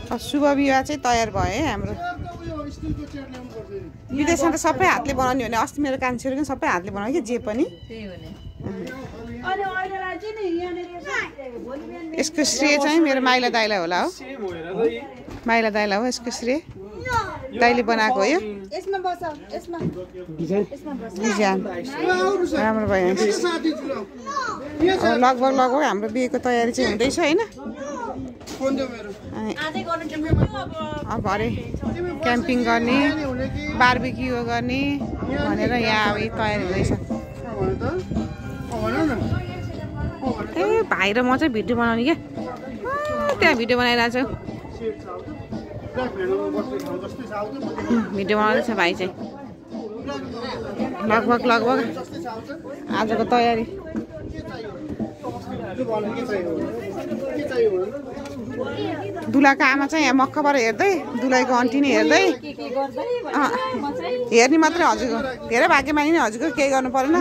शुभ विवाह चाहिँ तयार भयो है हाम्रो विदेशमा त सबै हातले बनाउने हो भने अस्ति मेरो कान्छीहरू पनि सबै हातले बनायो कि जे पनि यसको श्रेय चाहिँ मेरो माइला दाइलाई होला हो माइला दाइलाई हो यसको श्रेय दाइले बनाएको हो यो राम्रो भयो लगभग हाम्रो बिहेको तयारी चाहिँ हुँदैछ होइन अब अरे क्याम्पिङ गर्ने बारबिक्यू गर्ने भनेर यहाँ अब तयारी हुँदैछ ए भाइ र म चाहिँ भिडियो बनाउने क्या त्यहाँ भिडियो बनाइरहेको छु भिडियो बनाउँदैछ भाइ चाहिँ लगभग आजको तयारी दुलाको आमा चाहिँ यहाँ मक्खबाट हेर्दै दुलाईको आन्टी नै हेर्दै हेर्ने मात्रै हजुरको धेरै भाग्यमानी नै हजुरको केही गर्नु परेन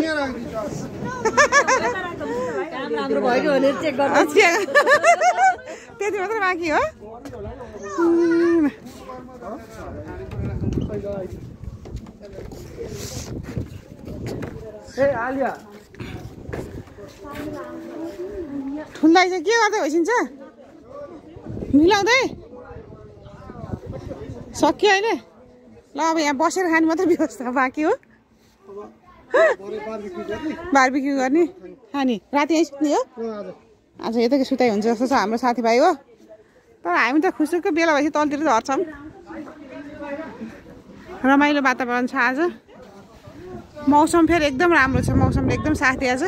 त्यति मात्रै बाँकी हो ठुल्दाइ चाहिँ के गर्दै होइसिन्छ मिलाउँदै सक्यो अहिले ल अब यहाँ बसेर खाने मात्रै व्यवस्था बाँकी हो बारबिक्यू गर्ने खाने राति यहीँ सुत्ने हो आज यतै सुताइ हुन्छ जस्तो छ हाम्रो साथीभाइ हो तर हामी त खुसीको बेला भएपछि तलतिर झर्छौँ रमाइलो वातावरण छ आज मौसम फेरि एकदम राम्रो छ मौसमले एकदम साथ दिएछ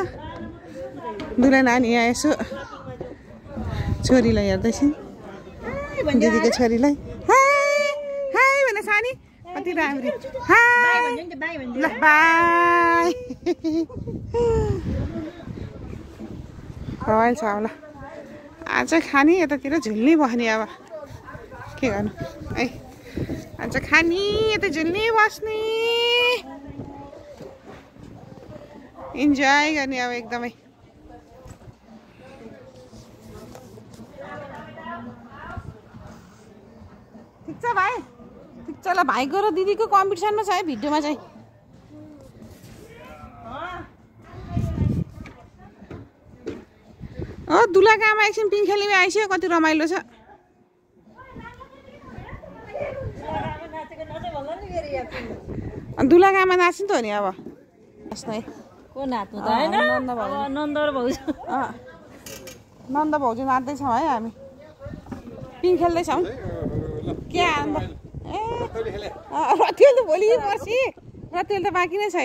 दुलै नानी यहाँ यसो छोरीलाई हेर्दैछन् दिदीको छोरीलाई हाई भने सानी कति राम्रो ल बाई रमाइलो छ होला आज खाने यतातिर झुल्ने बस्ने अब के गर्नु है आज खाने यता झुल्ने बस्ने इन्जोय गर्ने अब एकदमै ठिक छ भाइ ठिक छ ल भाइको र दिदीको कम्पिटिसनमा छ है भिडियोमा चाहिँ दुलाको आमा एकछिन पिङ खेल्ने आइसक्यो कति रमाइलो छ दुलाको आमा नाच्नु त हो नि अब नन्द भाउजू नाच्दैछौँ है हामी पिङ खेल्दैछौँ के आनन्द ए रतिल त भोलि पर्सि रतिल त बाँकी नै छ